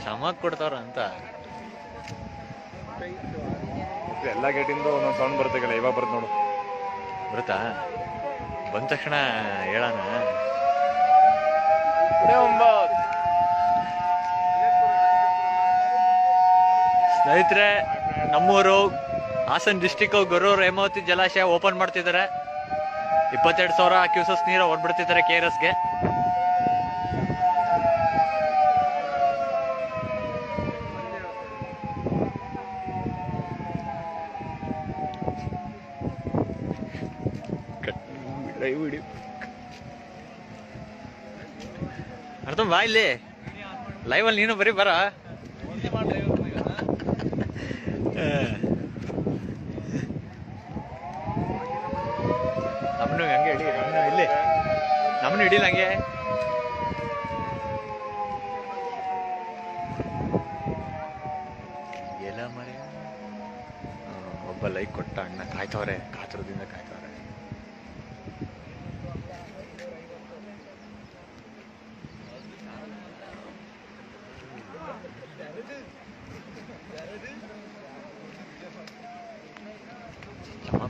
ಚಮಕ್ ಕೊಡ್ತಾರ ಅಂತ ಎಲ್ಲ ಗೇಟಿಂದ ಒಂದೊಂದು ಸೌಂಡ್ ಬರುತ್ತೆ ಕಣ. ಇವಾಗ ಬರುತ್ತೆ ನೋಡು. ಬರುತ್ತಾ? ಬಂದ ತಕ್ಷಣ ಹೇಳೋಣ. ಸ್ನೇಹಿತರೆ, ನಮ್ಮೂರು ಹಾಸನ ಡಿಸ್ಟಿಕ್ ಗೊರೂರು ಹೇಮಾವತಿ ಜಲಾಶಯ ಓಪನ್ ಮಾಡ್ತಿದ್ದಾರೆ. 22,000 ಕ್ಯೂಸಸ್ ನೀರು ಹೊರಬಿಡ್ತಿದ್ದಾರೆ KRSಗೆ. ಅರ್ಥ ಬಾ ಇಲ್ಲಿ ಲೈವಲ್ಲಿ ನೀನು ಬರೀ ಬರ. ನಮ್ಮನ್ನು ಹಂಗೆ ಹಿಡಿ, ನಮ್ಮನ್ನು ಇಲ್ಲಿ ನಮ್ಮನ್ನು ಹಿಡಿಲ್ಲ ಹಂಗೆ. ಎಲ್ಲ ಮರೆ ಒಬ್ಬ ಲೈಕ್ ಕೊಟ್ಟ ಅಣ್ಣ ಕಾಯ್ತವ್ರೆ, ಕಾತುರದಿಂದ ಕಾಯ್ತವ್ರೆ.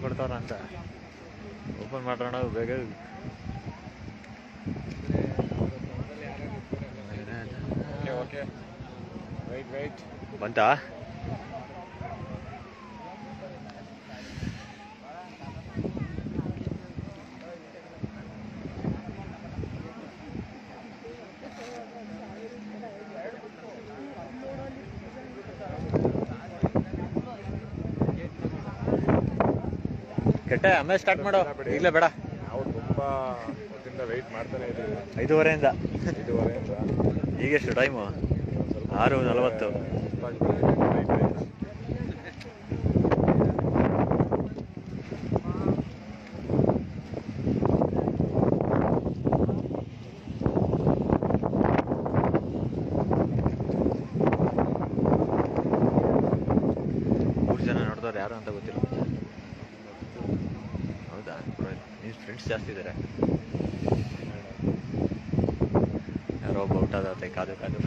ಕೊಡ್ತಾರ ಅಂತ ಓಪನ್ ಮಾಡೋಣ ಬೇಗ. ಬಂತಾ? ಕೆಟ್ಟ ಆಮೇಲೆ ಸ್ಟಾರ್ಟ್ ಮಾಡೋ, ಈಗಲೇ ಬೇಡ. ನಾವು ತುಂಬಾ ಹೊತ್ತಿಂದ ವೆಯ್ಟ್ ಮಾಡ್ತಾನೆ ಇದ್ದೀವಿ. 5:30ಇಂದ. ಈಗೆಷ್ಟು ಟೈಮು? 6:40. ಮೂರು ಜನ ನೋಡಿದವ್ರು ಯಾರು ಅಂತ ಗೊತ್ತಿಲ್ಲ. ಹೌದಾ? ನಿಮ್ಮ ಫ್ರೆಂಡ್ಸ್ ಜಾಸ್ತಿ ಇದ್ದಾರೆ. ಯಾರೋ ಒಬ್ಬ ಔಟ್ ಆದತ್ತೆ ಕಾದು ಕಾದು.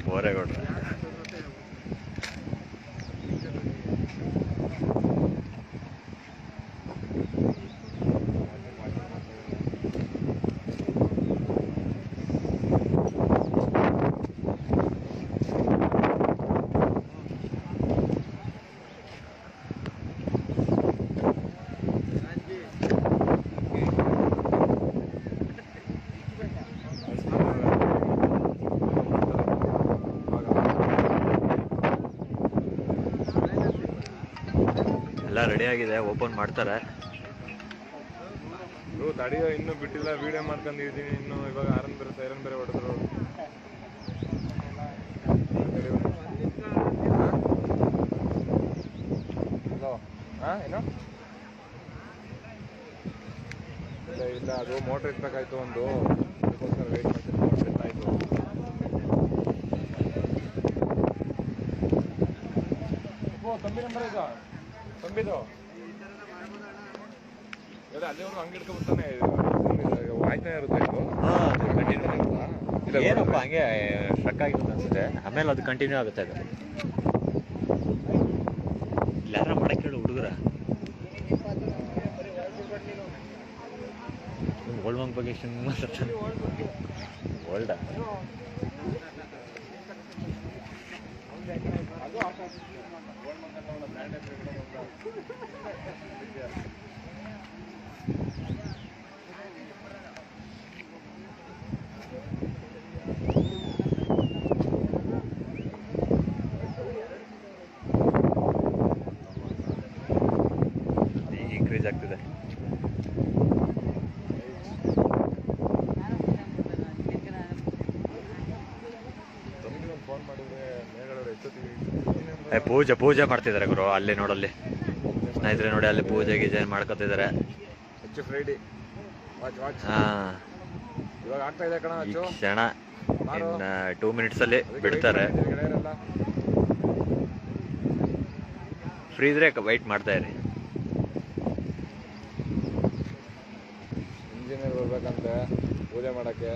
ಬೋರೇಗೌಡ್ರ ಎಲ್ಲ ರೆಡಿ ಆಗಿದೆ, ಓಪನ್ ಮಾಡ್ತಾರೆ. ತಡಿಯೋ, ಇನ್ನೂ ಬಿಟ್ಟಿಲ್ಲ. ವಿಡಿಯೋ ಮಾಡ್ಕೊಂಡಿದ್ದೀನಿ. ಇನ್ನು ಇವಾಗ ಆರನ್ ಬೇರೆ ಸೈರನ್ ಬೇರೆ ಹೊಡೆದ್ರು. ಏನು ಇಲ್ಲ, ಅದು ಮೋಟ್ರ್ ಎತ್ಬೇಕಾಯ್ತು ಒಂದು, ಅದಕ್ಕೋಸ್ಕರ ವೇಟ್ ಮಾಡ್ತೀನಿ. ಮೋಟ್ರ್ ಎತ್ತಾಯ್ತು. ತಂಬಿ ನಂಬರ್ ಈಗ ತಂಬಿದು ಅಲ್ಲಿವರೆಗೂ ಹಂಗೆ ಇಟ್ಕೊಬಿಡ್ತಾನೆ ವಾಯ್ತಾನೆ ಇರುತ್ತೆ. ಇದು ಏನಪ್ಪ ಹಂಗೆ ಸ್ಟ್ರಕ್ ಆಗಿರುತ್ತೆ ಅನ್ಸುತ್ತೆ. ಆಮೇಲೆ ಅದು ಕಂಟಿನ್ಯೂ ಆಗುತ್ತೆ. ಅದು ಯಾರ ಮಾಡಕ್ಕೆ ಹೇಳು ಹುಡುಗರ. ವರ್ಲ್ಡ್ ಬ್ಯಾಂಕ್ ಬಗ್ಗೆ ಮಾತಾಡ್ತಾನೆ. ವರ್ಲ್ಡ ಇನ್ಕ್ರೀಸ್ ಆಗ್ತಿದೆ. ಫೋನ್ ಮಾಡಿದ್ರೆ ಮೇಘಗಳವ್ರು ಎಷ್ಟೊತ್ತಿಗೆ ಪೂಜೆ ಮಾಡ್ತಿದ್ದಾರೆ ಗುರು. ಅಲ್ಲಿ ನೋಡಲ್ಲಿ ಸ್ನೇಹಿತರೆ ನೋಡಿ, ಅಲ್ಲಿ ಪೂಜೆ ಗೀಜೆ ಮಾಡ್ಕೊತಿದ್ದಾರೆ. ಹೆಚ್ಚು ಫ್ರೈಡಿ ವಾಚ್ ಹಾ, ಇವಾಗ ಆಗ್ತಾ ಇದೆ ಕಣ ಈ ಅಚ್ಚು. ಕ್ಷಣ ಇನ್ನ 2 minutes ಅಲ್ಲಿ ಬಿಡ್ತಾರೆ. ಫ್ರೀ ಇದ್ರೆ ವೈಟ್ ಮಾಡ್ತಾ ಇರಿ. ಇಂಜಿನಿಯರ್ ಬರ್ಬೇಕಂತೆ ಪೂಜೆ ಮಾಡಕ್ಕೆ.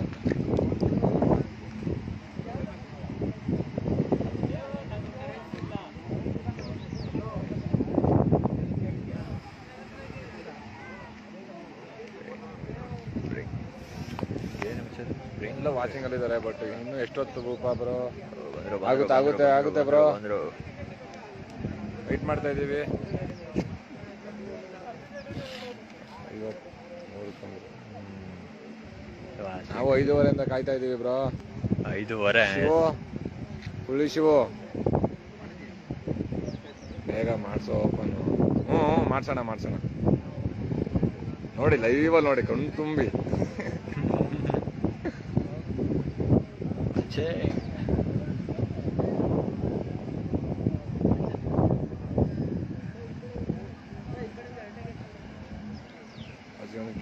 ಎಲ್ಲ ವಾಚಿಂಗ್ ಅಲ್ಲಿ ಇದ್ದಾರೆ. ಬಟ್ ಇನ್ನು ಎಷ್ಟೊತ್ತು ಭೂಪ ಬ್ರೋ? ಆಗುತ್ತೆ ಬ್ರೋ. ವೆಯ್ಟ್ ಮಾಡ್ತಾ ಇದ್ದೀವಿ. ನಾವು 5:30 ಕಾಯ್ತಾ ಇದ್ದೀವಿ ಬ್ರೋ. 5:30 ಹುಳಿ ಶಿವು ಬೇಗ ಮಾಡಿಸೋ ಓಪನ್. ಮಾಡ್ಸೋಣ ನೋಡಿ, ಲೈವಲ್ಲಿ ನೋಡಿ, ಕಣ್ಣು ತುಂಬಿ.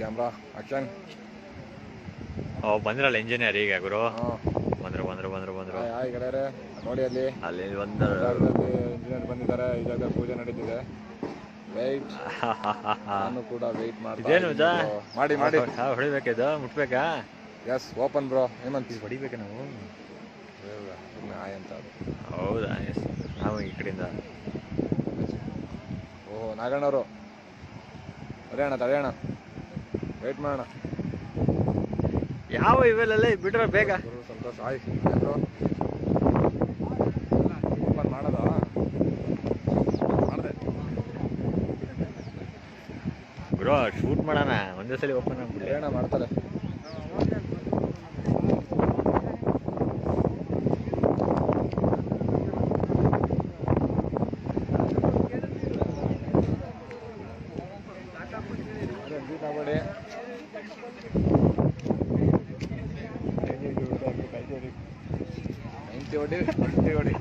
Camera action. ಬಂದ್ರಲ್ಲ ಇಂಜಿನಿಯರ್ ಈಗ ಗುರು. ಬಂದ್ರು. ಹಾಯ್ ಗೆಳೆಯರೆ, ನೋಡಿ ಅಲ್ಲಿ ಇಂಜಿನಿಯರ್ ಬಂದಿದ್ದಾರೆ. ಈ ಜಾಗದಲ್ಲಿ ಪೂಜೆ ನಡೀತಿದೆ. ವೆಯ್ಟ್. ನಾನು ಕೂಡ ವೆಯ್ಟ್ ಮಾಡಿ ಹೊಡಿಬೇಕಿದು, ಮುಟ್ಬೇಕಾ? Yes, open bro. ಹೇಮಂತ್ ಹೊಡಿಬೇಕಾ ನಾವು? ಆಯ್ ಅಂತ. ಹೌದಾ? ಎಸ್, ನಾವು ಈ ಕಡೆಯಿಂದ. ಓಹೋ, ನಾಗಣ್ಣವರು ತಡೆಯೋಣ, ವೆಯ್ಟ್ ಮಾಡೋಣ. ಯಾವ ಇವೆಲ್ಲ ಬಿಡ್ರ ಬೇಗ. ಸಂತೋಷ. ಆಯ್ ಬ್ರೋ, ಓಪನ್ ಮಾಡೋದಾ? ಮಾಡಿದೆ ಬ್ರೋ, ಶೂಟ್ ಮಾಡೋಣ ಒಂದೇ ಸಲ. ಓಪನ್ ಹೇಳೋಣ, ಮಾಡ್ತಾರೆ. ಹೊಡಿ.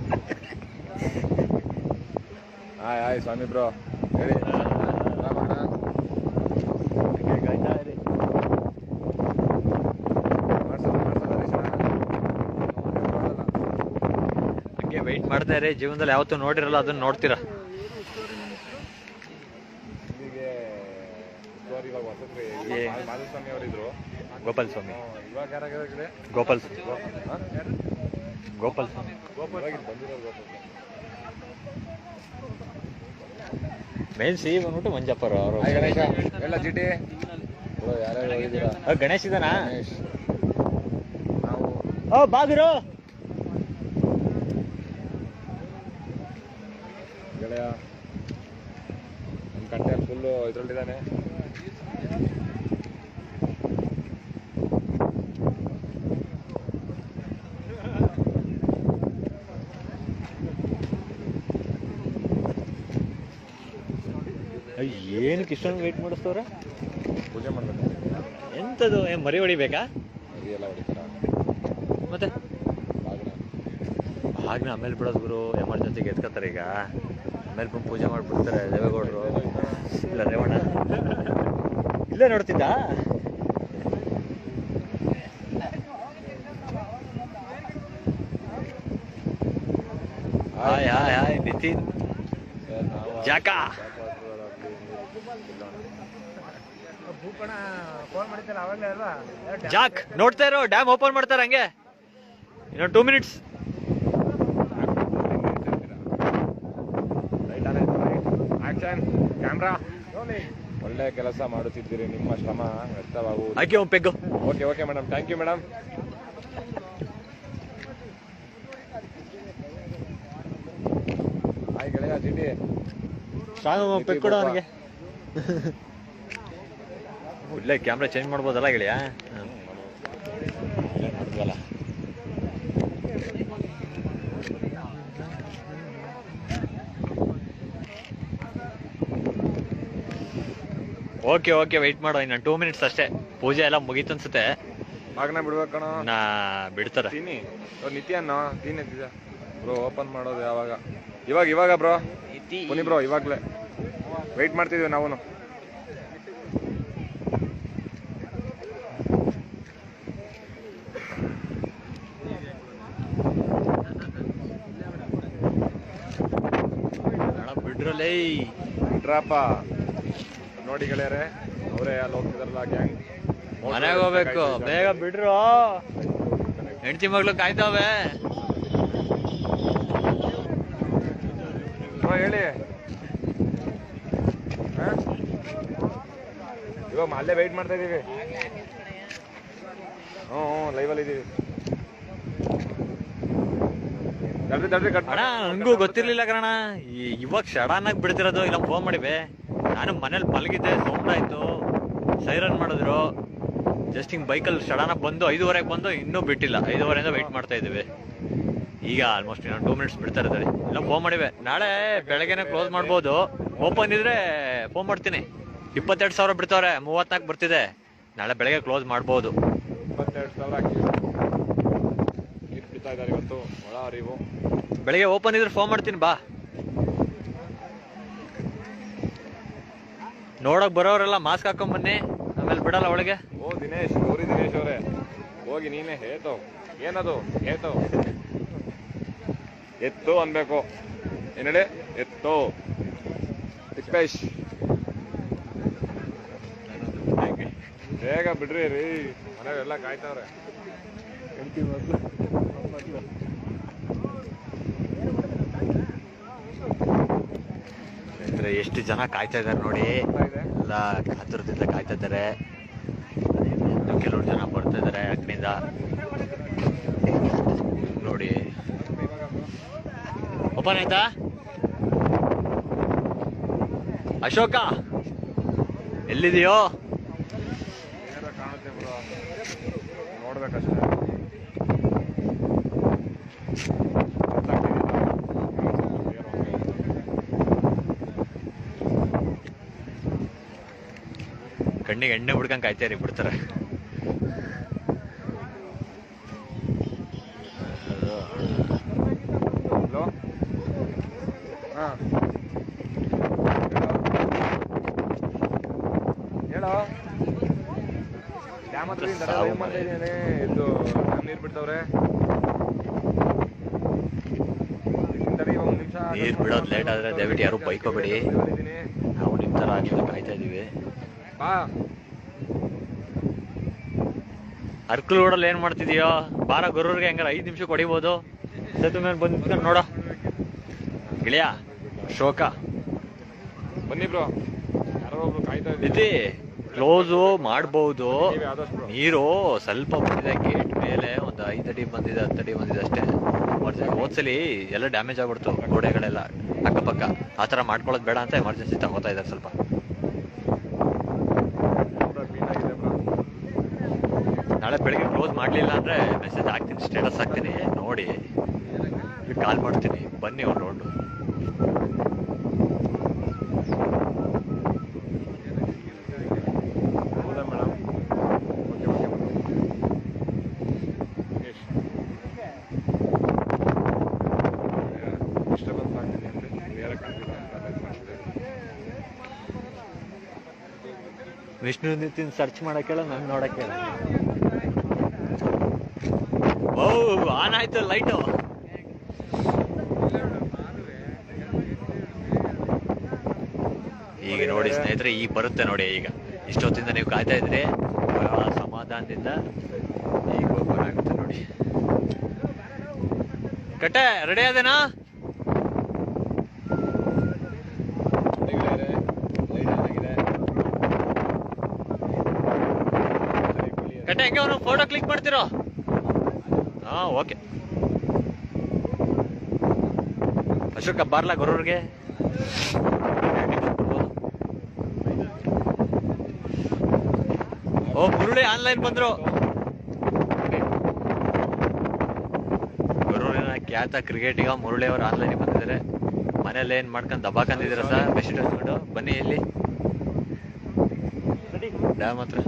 ಆಯ್ ಸ್ವಾಮಿ ಬ್ರೋ, ಹೇಳಿ. ಹಂಗೆ ವೆಯ್ಟ್ ಮಾಡ್ತಾ ಇರಿ. ಜೀವನದಲ್ಲಿ ಯಾವತ್ತೂ ನೋಡಿರಲ್ಲ, ಅದನ್ನ ನೋಡ್ತೀರಾ. ಮಾಧುಸ್ವಾಮಿ ಅವರಿದ್ರು. ಗೋಪಾಲ್ ಸ್ವಾಮಿ. ಇವಾಗ ಯಾರಾಗಿದೆ? ಗೋಪಾಲ್ ಸ್ವಾಮಿ. ಮೇನ್ ಸಿ ಬಂದ್ಬಿಟ್ಟು ಮಂಜಪ್ಪರು ಅವರು. ಗಣೇಶ ಎಲ್ಲ ಜಿಟಿ ಯಾರ್ಯಾರು ಹೋಗಿದ್ದೀರಾ? ಗಣೇಶ್ ಇದಾನಾ? ನಾವು ಬಾಗಿರು ಗೆಳೆಯ ನಮ್ಮ ಕಂಟೆಂಟ್ ಫುಲ್ಲು ಇದ್ರಲ್ಲಿದ್ದಾನೆ. ಏನಕ್ಕೆ ಇಷ್ಟೊಂದು ವೇಟ್ ಮಾಡಿಸ್ತವ್ರ? ಪೂಜೆ ಮಾಡ್ಬೇಕು. ಎಂಥದ್ದು ಮರಿ ಹೊಡಿಬೇಕಾ? ಎಲ್ಲ ಹೊಡಿತಾರ ಮತ್ತೆ ಆಗ್ನ ಆಮೇಲೆ ಬಿಡೋದು ಗುರು. ಎಮರ್ಜೆನ್ಸಿಗೆ ಎತ್ಕೋತಾರೆ ಈಗ. ಆಮೇಲೆ ಬಂದು ಪೂಜೆ ಮಾಡಿಬಿಡ್ತಾರೆ ದೇವೇಗೌಡರು. ಇಲ್ಲ ರೇವಣ್ಣ ಇಲ್ಲೇ ನೋಡ್ತಿದ್ದ. ಹಾಯ್ ನಿತಿನ್ ಜಾಕಾ. ಜಾಕ್ ನೋಡ್ತಾ ಇರೋ, ಡ್ಯಾಮ್ ಓಪನ್ ಮಾಡ್ತಾರೆ ಹಂಗೆ. ಇನ್ನೊಂದು 2 minutes. ಕ್ಯಾಮ್ರಾ. ಒಳ್ಳೆ ಕೆಲಸ ಮಾಡುತ್ತಿದ್ದೀರಿ, ನಿಮ್ಮ ಶ್ರಮ ವ್ಯರ್ಥವಾಗುವುದು. ಹಾಕಿ ಒಂದು peg. Okay madam, thank you madam. Hi ಗೆಳೆಯ ಜಿಟಿ. ಸ್ಟ್ರಾಂಗ್ ಪೆಟ್ಕೊಡು ಅವನಿಗೆ. ಇಲ್ಲೇ ಕ್ಯಾಮ್ರಾ ಚೇಂಜ್ ಮಾಡ್ಬೋದಲ್ಲ ಗೆಳೆಯ? ಮಾಡಿದ್ವಲ್ಲ. ಓಕೆ ಓಕೆ, ವೆಯ್ಟ್ ಮಾಡೋ, ಇನ್ನು 2 ಮಿನಿಟ್ಸ್ ಅಷ್ಟೇ. ಪೂಜೆ ಎಲ್ಲ ಮುಗೀತು ಅನ್ಸುತ್ತೆ. ಆಗನ ಬಿಡ್ಬೇಕು ಕಣ. ಬಿಡ್ತಾರೆ. ತೀನಿ ನಿತ್ಯನೋ ತೀನಿ ಎತ್ತಿದ ಬ್ರೋ. ಓಪನ್ ಮಾಡೋದು ಯಾವಾಗ? ಇವಾಗ ಬ್ರೋ. ಬನ್ನಿ ಬ್ರೋ, ಇವಾಗಲೇ ವೆಯ್ಟ್ ಮಾಡ್ತಿದ್ವಿ ನಾವು. ಬಿಡ್ರಲ್ಲೇ ಬಿಡ್ರಪ್ಪ. ನೋಡಿ ಗೆಳೆಯರೆ, ಅವರೇ ಅಲ್ಲಿ ಹೋಗ್ತಿದಾರಲ್ಲ ಗ್ಯಾಂಗ್. ಮನೆಗೆ ಹೋಗ್ಬೇಕು, ಬೇಗ ಬಿಡ್ರು. ಹೆಂಡತಿ ಮಗಳು ಕಾಯ್ತಾವೆ. ಹೇಳಿ. ಇವಾಗ ಅಲ್ಲೇ ವೆಯ್ಟ್ ಮಾಡ್ತಾ ಇದೀವಿ. ಹ್ಞೂ ಲೈವಲ್ಲಿ ಇದೀವಿ. ಅಣ್ಣ ನನಗೂ ಗೊತ್ತಿರ್ಲಿಲ್ಲ ಕಣ, ಇವಾಗ ಸಡನ್ ಆಗಿ ಬಿಡ್ತಿರೋದು. ಇಲ್ಲ ಫೋನ್ ಮಾಡಿವೆ, ನಾನು ಮನೇಲಿ ಮಲಗಿದ್ದೆ, ಸೌಂಡ್ ಆಯ್ತು, ಸೈರನ್ ಮಾಡಿದ್ರು. ಜಸ್ಟ್ ಹಿಂಗ್ ಬೈಕಲ್ಲಿ ಸಡನ್ ಆಗಿ ಬಂದು 5:15 ಬಂದು ಇನ್ನೂ ಬಿಟ್ಟಿಲ್ಲ. 5:15 ವೆಯ್ಟ್ ಮಾಡ್ತಾ ಇದ್ದೀವಿ. ಈಗ ಆಲ್ಮೋಸ್ಟ್ ಇನ್ನೊಂದು 2 ಮಿನಿಟ್ಸ್ ಬಿಡ್ತಾ ಇದ್ದಾರೆ. ಇಲ್ಲ ಫೋನ್ ಮಾಡಿವೆ, ನಾಳೆ ಬೆಳಗ್ಗೆನೆ ಕ್ಲೋಸ್ ಮಾಡ್ಬೋದು. ಓಪನ್ ಇದ್ರೆ ಫೋನ್ ಮಾಡ್ತೀನಿ. 22,000 ಬಿಡ್ತಾವ್ರೆ, 34 ಬರ್ತಿದೆ. ನಾಳೆ ಬೆಳಗ್ಗೆ ಕ್ಲೋಸ್ ಮಾಡ್ಬೋದು. 22,000 ಬಿಡ್ತಾ ಇದ್ದಾರೆ ಇವತ್ತು. ಒಳ ಅರಿವು. ಬೆಳಗ್ಗೆ ಓಪನ್ ಇದ್ರೆ ಫೋನ್ ಮಾಡ್ತೀನಿ ಬಾ. ನೋಡಕ್ ಬರೋರೆಲ್ಲ ಮಾಸ್ಕ್ ಹಾಕೊಂಡ್ ಬನ್ನಿ, ಆಮೇಲೆ ಬಿಡಲ್ಲ ಒಳಗೆ. ಓ ದಿನೇಶ್, ಗೌರಿ ದಿನೇಶ್ ಅವರೇ, ಹೋಗಿ ನೀನೇ ಹೇತೋ. ಏನದು ಹೇತೋ? ಎತ್ತು ಅನ್ಬೇಕು. ಏನ್ ಹೇಳಿ? ಎತ್ತು ತಿಪ್ಪೇಶ್. ಬೇಗ ಬಿಡ್ರಿ ರೀ, ಮನೆಯಲ್ಲ ಕಾಯ್ತಾವ್ರೆ. ಎಷ್ಟು ಜನ ಕಾಯ್ತಾ ಇದಾರೆ ನೋಡಿ, ಎಲ್ಲ ಕಾತುರದಿಂದ ಕಾಯ್ತಾ ಇದ್ದಾರೆ. ಕೆಲವರು ಜನ ಬರ್ತಾ ಇದಾರೆ ಆ ಕಡೆಯಿಂದ ನೋಡಿ. ಓಪನ್ ಆಯ್ತಾ? ಅಶೋಕ ಎಲ್ಲಿದೆಯೋ? ಕಾಣುತ್ತೆ ಬ್ರೋ, ನೋಡ್ಬೇಕಷ್ಟೇ. ಕಣ್ಣಿಗೆ ಎಣ್ಣೆ ಬಿಡ್ಕೊಂಡ್ ಕಾಯ್ತಾರಿ, ಬಿಡ್ತಾರೆ. ಹೇಳೋ, ಡ್ಯಾಮ್ ಹತ್ರ ಇದು ನೀರು ಬಿಡ್ತವ್ರೆ. ನೀರ್ ಬಿಡೋದು ಲೇಟ್ ಆದ್ರೆ ದಯವಿಟ್ಟು ಯಾರು ಬೈಕ್ ಹೋಗ್ಬೇಡಿ. ನಾವು ನಿಮ್ ತರ ಆಗಿಲ್ಲ ಕಾಯ್ತಾ ಇದೀವಿ. ಅರ್ಕಲ್ ರೋಡಲ್ಲಿ ಏನ್ ಮಾಡ್ತಿದೀಯೋ? ಬಾರ ಗೊರೂರ್ಗೆ ಹೆಂಗಾರ 5 ನಿಮಿಷಕ್ಕೆ ಹೊಡಿಬೋದು. ಸೇತು ಮೇಲೆ ಬಂದು ನಿಂತ್ಕೊಂಡು ನೋಡೋ ಗಿಳಿಯ. ಶೋಕ ಬನ್ನಿ ಬ್ರೋ, ಯಾರೋ ಒಬ್ರು ಕಾಯ್ತಾ ಇದ್ದೀವಿ. ಕ್ಲೋಸು ಮಾಡ್ಬೋದು. ನೀರು ಸ್ವಲ್ಪ ಬಂದಿದೆ, ಗೇಟ್ ಮೇಲೆ ಒಂದು 5 ಅಡಿ ಬಂದಿದೆ, 10 ಅಡಿ ಬಂದಿದೆ ಅಷ್ಟೇ. ಹೋದ್ಸಲಿ ಎಲ್ಲ ಡ್ಯಾಮೇಜ್ ಆಗ್ಬಿಡ್ತು, ಗೋಡೆಗಳೆಲ್ಲ ಅಕ್ಕಪಕ್ಕ. ಆ ಥರ ಮಾಡ್ಕೊಳ್ಳೋದು ಬೇಡ ಅಂತ ಎಮರ್ಜೆನ್ಸಿ ತಗೋತಾ ಇದ್ದಾರೆ ಸ್ವಲ್ಪ. ನಾಳೆ ಬೆಳಿಗ್ಗೆ ಕ್ಲೋಸ್ ಮಾಡಲಿಲ್ಲ ಅಂದರೆ ಮೆಸೇಜ್ ಹಾಕ್ತೀನಿ, ಸ್ಟೇಟಸ್ ಹಾಕ್ತೀನಿ, ನೋಡಿ ಕಾಲ್ ಮಾಡ್ತೀನಿ, ಬನ್ನಿ ಒಂದು ರೌಂಡು. ಹೌದಾ ಮೇಡಮ್? ಓಕೆ ಡಿಸ್ಟರ್ಬೆನ್ಸ್ ಆಗ್ತಿದೆ ಅಂತ ಬೇರೆ ಕಾಣ್ತಿದೆ ಅಂತ. ವಿಷ್ಣು ನಿತಿನ್ ಸರ್ಚ್ ಮಾಡಕ್ಕೇಳ, ನಾನು ನೋಡಕ್ಕೇಳ. ಓ ಆನ್ ಆಯ್ತು ಲೈಟು. ಈಗ ನೋಡಿ ಸ್ನೇಹಿತರೆ, ಈಗ ಬರುತ್ತೆ ನೋಡಿ. ಈಗ ಇಷ್ಟೊತ್ತಿಂದ ನೀವು ಕಾಯ್ತಾ ಇದ್ರಿ, ಸಮಾಧಾನದಿಂದ ಈಗ ಓಪನ್ ಆಗುತ್ತೆ ನೋಡಿ. ಕಟ್ಟೆ ರೆಡಿ ಆದೇನಾ? ಕಟ್ಟೆ ಹೆಂಗೆ ಅವನು ಫೋಟೋ ಕ್ಲಿಕ್ ಮಾಡ್ತಿರೋ? ಹಾ ಓಕೆ. ಅಶೋಕ ಬಾರ್ಲಾ ಗೊರೂರ್ಗೆ. ಓ ಮುರುಳಿ ಆನ್ಲೈನ್ ಬಂದ್ರು. ಗುರೂರಿನ ಖ್ಯಾತ ಕ್ರಿಕೆಟಿಗ ಮುರುಳಿ ಅವರು ಆನ್ಲೈನ್ ಬಂದಿದ್ದಾರೆ. ಮನೇಲಿ ಏನ್ ಮಾಡ್ಕೊಂಡು ದಬಾಕಂದಿದ್ದೀರಾ ಸರ್ ಬೆಸ್ಟ್ ಹಚ್ಕೊಂಡು ಬನ್ನಿ ಇಲ್ಲಿ ಡ್ಯಾಮ್ ಹತ್ರ.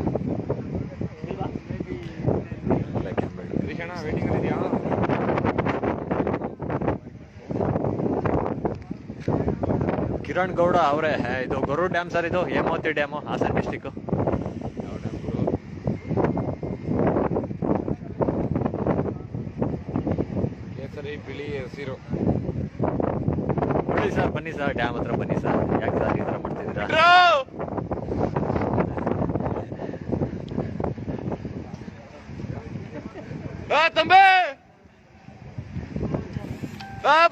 ಕಿರಣ್ ಗೌಡ ಅವರೇ, ಇದು ಗೊರೂರು ಡ್ಯಾಮ್ ಸರ್, ಇದು ಹೇಮಾವತಿ ಡ್ಯಾಮು, ಹಾಸನ ಡಿಸ್ಟಿಕ್. ಬಿಳಿ ಹಸಿರು. ಬನ್ನಿ ಸರ್, ಬನ್ನಿ ಸರ್, ಡ್ಯಾಮ್ ಹತ್ರ ಬನ್ನಿ ಸರ್. ಯಾಕೆ ಸರ್ ಈ ಥರ ಮಾಡ್ತಿದ್ದೀರಾ? ತಂಬೆ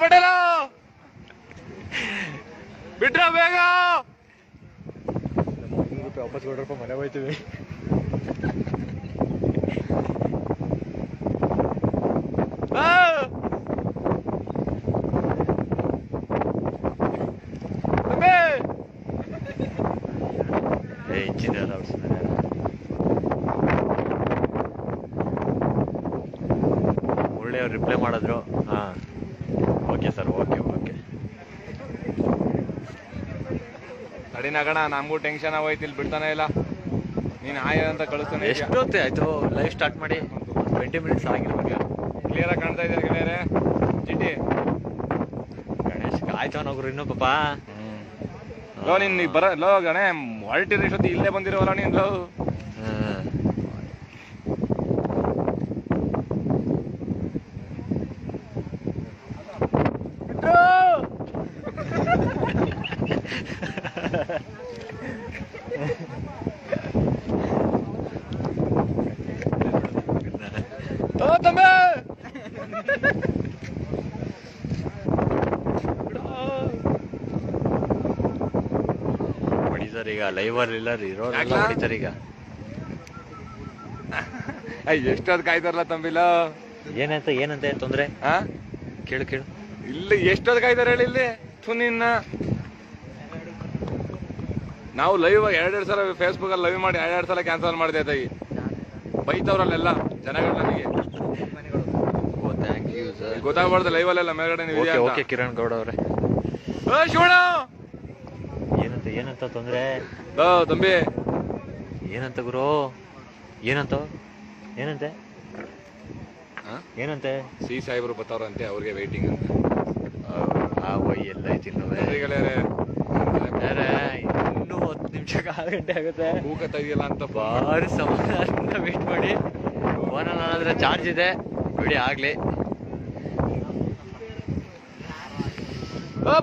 ಪಟೇಲ ಬಿಟ್ರ ಬೇಗ. ₹500 ವಾಪಸ್ ಕೊಡ್ರಪ್ಪ, ಮನೆ ಹೋಯ್ತೀವಿ. ಇಂಜಿನಿಯರ್ ಮುರಳಿ ಅವ್ರು ರಿಪ್ಲೈ ಮಾಡಿದ್ರು. ಹಾಂ ಓಕೆ ಸರ್, ಓಕೆ ಓಕೆ. ಅಡಿನಗಣ ನಮಗೂ ಟೆನ್ಷನ್ ಆಗೋಯ್ತು, ಇಲ್ಲಿ ಬಿಡ್ತಾನೆ ಇಲ್ಲ. ನೀನು ಆಯ ಅಂತ ಕಳಿಸ್ತಾನೆ. ಎಷ್ಟೊತ್ತೆ ಆಯ್ತು ಲೈವ್ ಸ್ಟಾರ್ಟ್ ಮಾಡಿ? 20 ಮಿನಿಟ್ಸ್ ಆಗಿರ್ಬೇಕು. ಕ್ಲಿಯರ್ ಆಗಿ ಕಾಣ್ತಾ ಇದ್ದಾರೆ ಗೆಳೆಯರೆ. ಚಿಟಿ ಗಣೇಶ್ ಕಾಯ್ತಾವನೋಗ್ರು ಇನ್ನೂ ಪಾಪ. ಲೋ ನೀನ್ ಬರ ಲೋ ಗಣೆ ಹೊರಟಿರ ಇಷ್ಟೊತ್ತಿ ಇಲ್ಲೇ ಬಂದಿರೋವಲ್ಲ ನೀನ್. ಲೋ ತಂಬೆ ಹೊಡಿತಾರೆ ಈಗ ಲೈವ್ ಅಲ್ಲಿ ಇಲ್ಲ ಇರೋರೆಲ್ಲ ಹೊಡಿತಾರೆ ಈಗ. ಎಷ್ಟೊದ್ ಕಾಯ್ತಾರಲ್ಲ ತಂಬಿಲ್ಲ. ಏನಂತೆ ತೊಂದ್ರೆ? ಕೇಳು ಕೇಳು. ಇಲ್ಲಿ ಎಷ್ಟೊದ್ ಕಾಯ್ತಾರ ಹೇಳಿ ಇಲ್ಲಿ. ನಿನ್ನ ನಾವು ಲೈವ್ 2 ಸಲ ಫೇಸ್ಬುಕ್ ಅಲ್ಲಿ ಲೈವ್ ಮಾಡಿ 2 ಸಲ ಕ್ಯಾನ್ಸಲ್ ಮಾಡಿದೆ ಆಯ್ತಾಗಿ. ಬೈತವ್ರಲ್ಲೆಲ್ಲ ಜನಗಳು ನನಗೆ. ಗೊತ್ತಾಗ್ಬಾರ್ದು ಲೈವ್ ಅಲ್ಲೆಲ್ಲ ಮೇಲ್ಗಡೆ ನೀವು. ಓಕೆ ಕಿರಣ್ ಗೌಡ ಅವ್ರೆ. ಶಿವಣ್ಣ ಏನಂತ ತೊಂದ್ರೆ? ತಂಬಿ ಏನಂತ ಗುರು? ಏನಂತೆ ಸಿ ಸಾಹೇಬ್ರು ಬರ್ತಾವ್ರಂತೆ, ಅವ್ರಿಗೆ ವೈಟಿಂಗ್ ಅಂತ. ಎಲ್ಲ ಐತಿ ಇನ್ನೂ 10 ನಿಮಿಷ 6 ಗಂಟೆ ಆಗುತ್ತೆ. ಕೂಗತ್ತಾ ಇದೆಯಲ್ಲ ಅಂತ ಭಾರಿ ಸಮಾಧಾನ ವೇಟ್ ಮಾಡಿ. ಫೋನಲ್ಲಿ ನನ್ನ ಹತ್ರ ಚಾರ್ಜ್ ಇದೆ, ಬಿಡಿ ಆಗ್ಲಿ.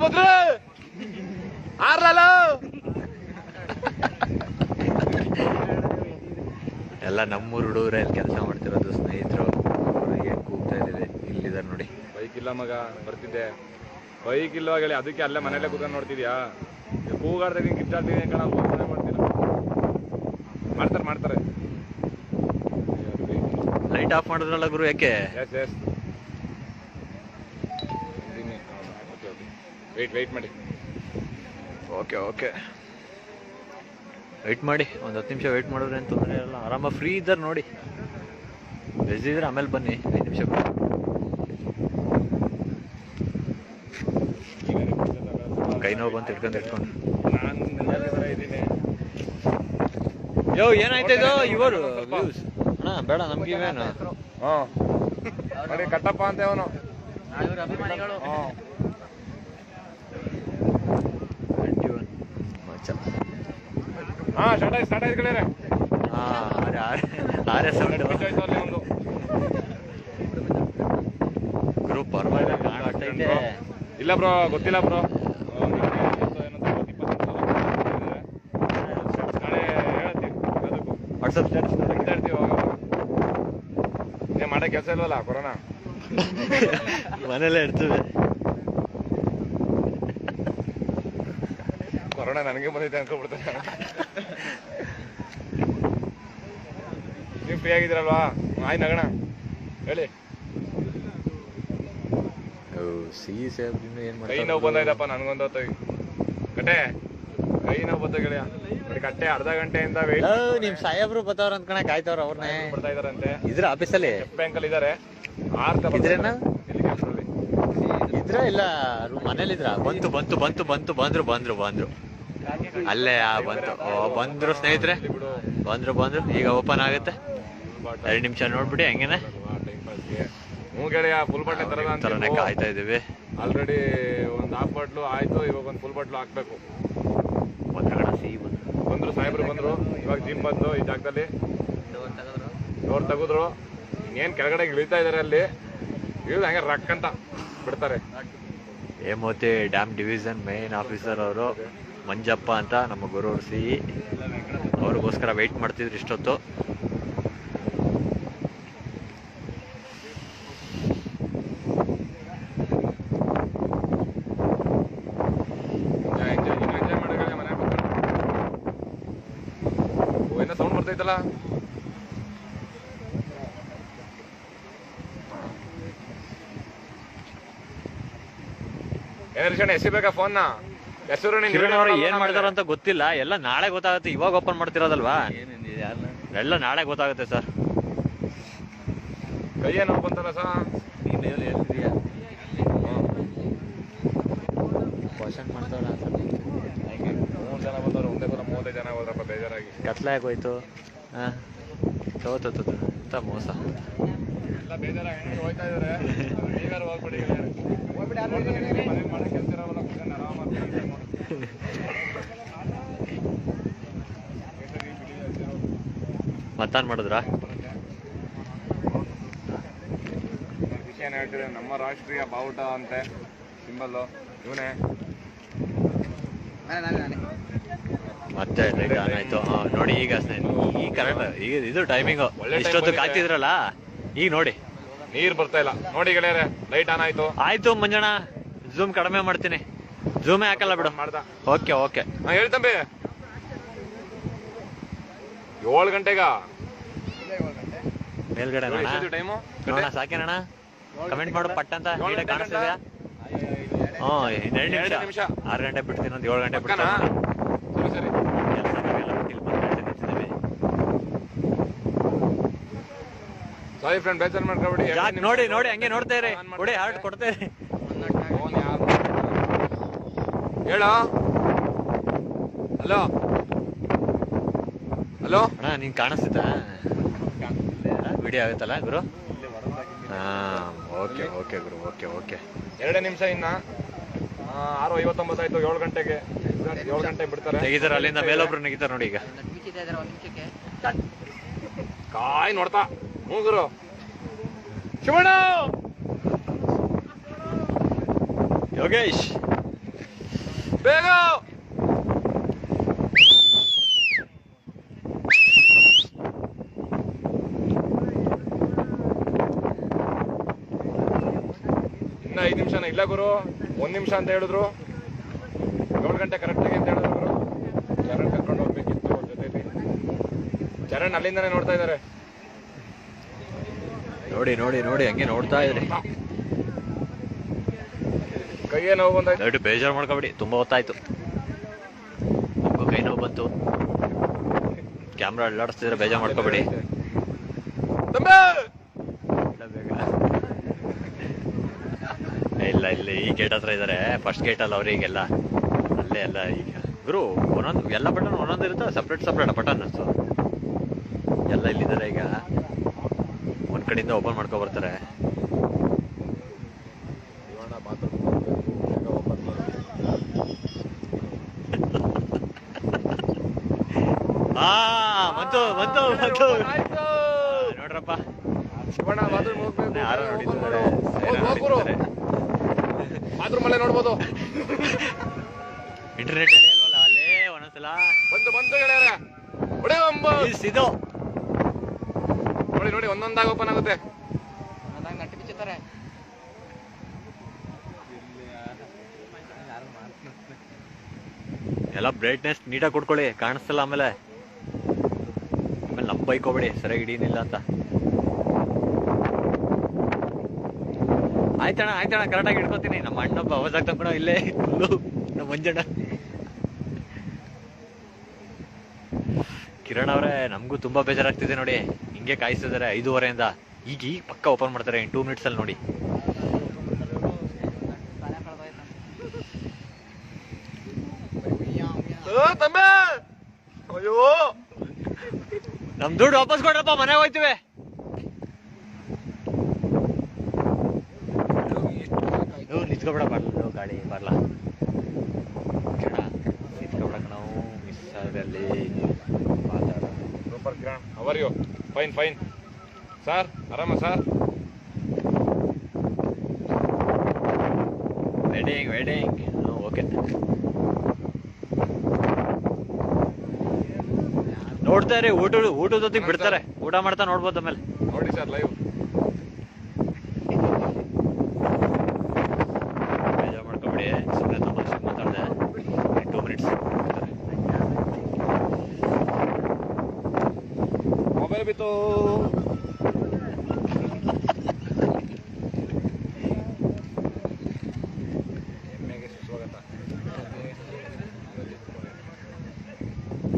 ಭದ್ರ ಆರ್ಲಲ್ಲ ಎಲ್ಲ ನಮ್ಮೂರು ಹುಡುಗರೇ ಇಲ್ಲಿ ಕೆಲಸ ಮಾಡ್ತಿರೋದು, ಸ್ನೇಹಿತರು. ಏನ್ ಕೂಗ್ತಾ ಇದ್ದೀವಿ, ಇಲ್ಲಿದ್ದಾರೆ ನೋಡಿ. ಬೈಕ್ ಇಲ್ಲ ಮಗ, ಬರ್ತಿದ್ದೆ. ಬೈಕ್ ಇಲ್ಲವಾಗ ಹೇಳಿ ಅದಕ್ಕೆ ಅಲ್ಲೇ ಮನೇಲೆ ಕೂತ್ಕೊಂಡು ನೋಡ್ತಿದ್ಯಾ? ಕೂಗಾಡ್ತೀನಿ, ಕಿತ್ತಾಡ್ತೀನಿ ಕಣ. ಮಾಡ್ತಾರೆ ಲೈಟ್ ಆಫ್ ಮಾಡಿದ್ರಲ್ಲ ಗುರು, ಯಾಕೆ? ಎಸ್ ವೆಯ್ಟ್ ಮಾಡಿ. ಓಕೆ ವೆಯ್ಟ್ ಮಾಡಿ, ಒಂದು 10 ನಿಮಿಷ ವೆಯ್ಟ್ ಮಾಡಿದ್ರೆ ಏನು ತೊಂದರೆ ಇರಲ್ಲ. ಆರಾಮ ಫ್ರೀ ಇದ್ದಾರೆ ನೋಡಿ. ಬೆಳೆದಿದ್ರೆ ಆಮೇಲೆ ಬನ್ನಿ, 5 ನಿಮಿಷ. ಕೈ ನೋವು ಬಂತು ಇಟ್ಕೊಂಡು. ಯೋ ಏನಾಯ್ತು ಇದು? ಇವರು ಅಣ್ಣ ಬೇಡ ನಮ್ಗೆ ಇವೇನು. ನೋಡಿ ಕಟ್ಟಪ್ಪ ಅಂತ ಅವನು. ಸ್ಟಾರ್ಟ್ ಆಯ್ತು ಕಡೆ. ಗ್ರೂಪ್ ಪರವಾಗಿಲ್ಲ ಕಾಣಿಸ್ತೈತೆ. ಇಲ್ಲ ಬ್ರೋ, ಗೊತ್ತಿಲ್ಲ ಬ್ರೋ. ವಾಟ್ಸಪ್ ಸ್ಟೇಟಸ್ ಮಾಡೋ ಕೆಲಸ ಇಲ್ವಲ್ಲ ಕೊರೋನಾ. ಮನೇಲೆ ಇರ್ತದೆ. ಕೊರೋನಾ ನನಗೆ ಬಂದೈತೆ ಅನ್ಕೊಬಿಡ್ತಾನೆ. ನೀವು ಫ್ರೀ ಆಗಿದ್ದೀರಲ್ವಾ? ಆಯ್ತು ನಗಣ ಹೇಳಿ. ಸಿ ಸಾಹೇಬ್ರು ಏನು ಕೈ ನೋವು ಬಂದಾಯ್ತಪ್ಪ ನನಗೊಂದು ಕಟೆ ಕೈ ನೋವು ಬಂತು ಗೆಳೆಯ. ನೋಡಿ ಕಟ್ಟೆ ಅರ್ಧ ಗಂಟೆಯಿಂದ ವೇಟ್ ನಿಮ್ ಸಾಹೇಬ್ರು ಬರ್ತಾವ್ರ ಅಂದ್ಕಣ ಕಾಯ್ತವ್ರ ಅವ್ರನ್ನೇ ಬರ್ತಾ ಇದಾರಂತೆ. ಇದ್ರ ಆಫೀಸಲ್ಲಿ ಬ್ಯಾಂಕ್ ಅಲ್ಲಿ ಇದಾರೆ. ಇದ್ರೇನ ಇದ್ರ ಇಲ್ಲ ಮನೇಲಿ ಇದ್ರ ಬಂತು ಬಂತು ಬಂತು ಬಂತು ಬಂದ್ರು ಬಂದ್ರು ಬಂದ್ರು ಅಲ್ಲೇ ಬಂತು ಬಂದ್ರು ಸ್ನೇಹಿತರೆ ಬಂದ್ರು ಬಂದ್ರು ಈಗ ಓಪನ್ ಆಗುತ್ತೆ 2 ನಿಮಿಷ ನೋಡ್ಬಿಡಿ ಹಂಗೇನೆ ಗೆಳೆಯ ಫುಲ್ ಬಾಟ್ಲಿ ತರನೇ ಕಾಯ್ತಾ ಇದೀವಿ. ಆಲ್ರೆಡಿ ಒಂದು ಹಾಫ್ ಬಾಟ್ಲು ಆಯ್ತು, ಇವಾಗ ಒಂದು ಫುಲ್ ಬಾಟ್ಲು ಹಾಕ್ಬೇಕು. ಬಂದ್ರು ಸಾಹೇಬ್ರು ಬಂದ್ರು, ಇವಾಗ ಜಿಮ್ ಬಂದು ಈ ಜಾಗದಲ್ಲಿ ಡೋರ್ ತೆಗೆದ್ರು. ಇನ್ನೇನ್ ಕೆಳಗಡೆ ಇಳಿತಾ ಇದಾರೆ, ಅಲ್ಲಿ ಇಳಿದು ಹಂಗೆ ರಕ್ ಅಂತ ಬಿಡ್ತಾರೆ. Hemavati dam division main officer ಅವರು ಮಂಜಪ್ಪ ಅಂತ ನಮ್ಮ ಗುರು ಸಿ ಅವ್ರಿಗೋಸ್ಕರ ವೆಯ್ಟ್ ಮಾಡ್ತಿದ್ರು ಇಷ್ಟೊತ್ತು. ಸೌಂಡ್ ಬರ್ತೈತಲ್ಲ, ಏನ್ ಎಸಿಬೇಕಾ ಫೋನ್? ಹೆಸರು ಏನ್ ಮಾಡ್ತಾರ ಅಂತ ಗೊತ್ತಿಲ್ಲ, ಎಲ್ಲ ನಾಳೆ ಗೊತ್ತಾಗುತ್ತೆ. ಇವಾಗ ಓಪನ್ ಮಾಡ್ತಿರೋದಲ್ವಾ, ಎಲ್ಲ ನಾಳೆ ಗೊತ್ತಾಗುತ್ತೆ ಸರ್. ಕೈ ಏನೋ ಬಂತಲ್ಲ ಸರ್, ಕ್ವಶನ್ ಮಾಡ್ತಾರ. 3 ಜನ ಬಂದವ್ರು, ಒಂದೇ ಬರ 35 ಜನ ಹೋದ್ರಪ್ಪ ಬೇಜಾರಾಗಿ. ಕತ್ಲೆ ಆಗೋಯ್ತು. ಎಂತ ಮೋಸ. ಎಲ್ಲ ಬೇಜಾರಾಗಿ ಹೋಗ್ತಾ ಇದಾರೆ. ನೀವ್ಯಾರು ಹೋಗ್ಬಿಡಿ, ಮನೆ ಕೆಲಸ ಇರೋಲ್ಲ, ಮತ್ತಾನ್ ಮಾಡಿದ್ರ ವಿಷಯ ಹೇಳ್ತಿದೆ. ನಮ್ಮ ರಾಷ್ಟ್ರೀಯ ಬಾವುಟ ಅಂತೆ ಸಿಂಬಲ್ ಇವನೇ. ಮತ್ತೆ ಲೈಟ್ ಆನ್ ಆಯ್ತು ನೋಡಿ. ಈಗ ಈ ಕರೆಕ್ಟ್ ಈಗ ಇದು ಟೈಮಿಂಗ್ ಇಷ್ಟೊತ್ತು ಕಾಯ್ತಿದ್ರಲ್ಲ, ಈಗ ನೋಡಿ ನೀರ್ ಬರ್ತಾ ಇಲ್ಲ ನೋಡಿ ಗೆಳೆಯರೆ. ಲೈಟ್ ಆನ್ ಆಯ್ತು. ಆಯ್ತು ಮಂಜಣ್ಣ, ಝೂಮ್ ಕಡಿಮೆ ಮಾಡ್ತೀನಿ. ಝೂಮೇ ಹಾಕಲ್ಲ ಬಿಡು. ಮಾಡ್ದ. ಓಕೆ ಓಕೆ ಹೇಳ್ತಂಬಿ 7 ಗಂಟೆಗ ಮೇಲ್ಗಡೆ ಟೈಮು ನೋಡೋಣ. ಸಾಕೇನಣ್ಣ? ಕಮೆಂಟ್ ಮಾಡು ಪಟ್ ಅಂತ. ಕಾಣಿಸ್ತಿದ್ಯಾ? ಹ್ಮ್ 2 ನಿಮಿಷ. 6 ಗಂಟೆ ಬಿಡ್ತೀನಿ, ಒಂದು 7 ಗಂಟೆ ಬಿಡ್ತಾನ. ಸರಿ ಸಾರಿ ಫ್ರೆಂಡ್, ಬೇಜಾರು ಮಾಡ್ಕೊಬೇಡಿ. ನೋಡಿ ನೋಡಿ ಹಂಗೆ ನೋಡ್ತಾ ಇರಿ. ಕೊಡಿ ಹಾರ್ಟ್ ಕೊಡ್ತಾ ಇರಿ. ಹೇಳ ಹಲೋ ಹಲೋ ಅಣ್ಣ ನೀನ್ ಕಾಣಿಸ್ತಿದ್ದ? ವಿಡಿಯೋ ಆಗುತ್ತಲ್ಲ ಗುರು? ಹಾ ಓಕೆ ಓಕೆ ಗುರು, ಓಕೆ ಓಕೆ. 2 ನಿಮಿಷ ಇನ್ನ 6:59 ಆಯ್ತು. 7 ಗಂಟೆಗೆ 7 ಗಂಟೆಗೆ ಬಿಡ್ತಾರೆ. ತೆಗಿತಾರೆ ಅಲ್ಲಿಂದ ಮೇಲೊಬ್ರು ನೆಗಿತಾರೆ ನೋಡಿ. ಈಗ ಕಾಯ್ ನೋಡ್ತಾ ಗುರು ಶಿವಣ್ಣ ಯೋಗೇಶ್ ಬೇಗ. ಇನ್ನ 5 ನಿಮಿಷನ ಇಲ್ಲ ಗುರು, 1 ನಿಮಿಷ ಅಂತ ಹೇಳಿದ್ರು. 7 ಗಂಟೆ ಕರೆಕ್ಟಾಗಿ ಅಂತ ಹೇಳಿದ್ರು ಗುರು. ಚರಣ್ ಕರ್ಕೊಂಡು ಹೋಗ್ಬೇಕಿತ್ತು ಜೊತೆಲಿ. ಚರಣ್ ಅಲ್ಲಿಂದಾನೆ ನೋಡ್ತಾ ಇದಾರೆ. ನೋಡಿ ನೋಡಿ ನೋಡಿ ಹಂಗೆ ನೋಡ್ತಾ ಇದ್ರಿ. ಕೈಯೇ ನೋವು ಬಂದಾಯ್ತು. ದಯವಿಟ್ಟು ಬೇಜಾರು ಮಾಡ್ಕೊಬೇಡಿ, ತುಂಬಾ ಹೊತ್ತಾಯ್ತು. ನಮಗೂ ಕೈ ನೋವು ಬಂತು. ಕ್ಯಾಮ್ರಾ ಅಲ್ಲಾಡಿಸ್ತಿದ್ರೆ ಬೇಜಾರು ಮಾಡ್ಕೊಬೇಡಿ. ಇಲ್ಲ ಇಲ್ಲ ಈ ಗೇಟ್ ಹತ್ರ ಇದಾರೆ, ಫಸ್ಟ್ ಗೇಟ್ ಅಲ್ಲಿ ಅವರಿಗೆಲ್ಲ ಅಲ್ಲೇ ಎಲ್ಲ. ಈಗ ಗುರು ಒಂದೊಂದು ಎಲ್ಲ ಬಟನ್ ಒಂದೊಂದು ಇರುತ್ತೆ, ಸಪ್ರೇಟ್ ಸಪ್ರೇಟ್ ಬಟನ್ ಎಲ್ಲ ಇಲ್ಲಿದ್ದಾರೆ. ಈಗ ಒಂದ್ ಕಡೆಯಿಂದ ಓಪನ್ ಮಾಡ್ಕೊ ಬರ್ತಾರೆ. ಬಂತು ಬಂತು ಬಂತು ನೋಡ್ರಪ್ಪ. ಶಿವಣ್ಣ ಬಾತ್ರೂಮ್ ಹೋಗ್ಬೇಕು. ಯಾರು ನೋಡಿದ್ದಾರೆ? ಬಾತ್ರೂಮ್ ಅಲ್ಲೇ ನೋಡ್ಬೋದು. ಇಂಟರ್ನೆಟ್ ಅಲ್ವಲ್ಲ ಅಲ್ಲೇ ಒಂದೊಂದ್ಸಲ ಬಂತು ಬಂತು ಗೆಳೆಯರೆ. ಇದು ನೋಡಿ ನೋಡಿ ಒಂದೊಂದಾಗಿ ಓಪನ್ ಆಗುತ್ತೆ. ಎಲ್ಲ ಬ್ರೈಟ್ನೆಸ್ ನೀಟಾಗಿ ಕೊಡ್ಕೊಳ್ಳಿ, ಕಾಣಿಸ್ತಲ್ಲ. ಆಮೇಲೆ ನಮ್ಮ ಬೈಕ್ ಹೋಗ್ಬೇಡಿ, ಸರಿಯಾಗಿ ಹಿಡಿಯಲಿಲ್ಲ ಅಂತ. ಆಯ್ತಣ್ಣ ಆಯ್ತಣ್ಣ, ಕರೆಕ್ಟಾಗಿ ಹಿಡ್ಕೊತೀನಿ. ನಮ್ಮ ಅಣ್ಣೊಬ್ಬ ಅವಾಜ್ ಆಗ್ತಾ ಕೂಡ ಇಲ್ಲೇ ಫುಲ್ಲು ನಮ್ಮ ಮಂಜಣ್ಣ. ಕಿರಣ್ ಅವ್ರೆ ನಮಗೂ ತುಂಬಾ ಬೇಜಾರಾಗ್ತಿದೆ ನೋಡಿ, ಹಿಂಗೆ ಕಾಯಿಸ್ತಿದ್ದಾರೆ 5:30ಇಂದ. ಈಗ ಪಕ್ಕ ಓಪನ್ ಮಾಡ್ತಾರೆ ಇನ್ 2 minutes ಅಲ್ಲಿ ನೋಡಿ. ಅಯ್ಯೋ ನಮ್ ದುಡ್ಡು ವಾಪಸ್ ಕೊಡ್ರಪ್ಪ, ಮನೆಗೆ ಹೋಯ್ತಿವಿ. ನಿಂತ್ಕೊಬೇಡ ಬರ್ಲ ಗಾಡಿ ಬರ್ಲ ನಿಂತ್ಕೊಬೇಡ ನಾವು ಮಿಸ್ ಆದಲ್ಲಿ ಮಾತಾಡ. Super Kiran, how are you? Fine fine sir, ಆರಾಮ ಸರ್? Waiting okay. ನೋಡ್ತಾರೆ ಊಟದ ಜೊತೆಗೆ ಬಿಡ್ತಾರೆ, ಊಟ ಮಾಡ್ತಾ ನೋಡ್ಬೋದು ಆಮೇಲೆ. ನೋಡಿ ಸರ್ ಲೈವ್. ಬೇಜಾರು ಮಾಡ್ಕೊಬೇಡಿ, ಸುಮ್ಮನೆ ತುಂಬ ಮಾತಾಡಿದೆ. 2 minutes ಮೊಬೈಲ್ ಬಿತ್ತು. ಎಮ್ಮೆಗೆ ಸುಸ್ವಾಗತ,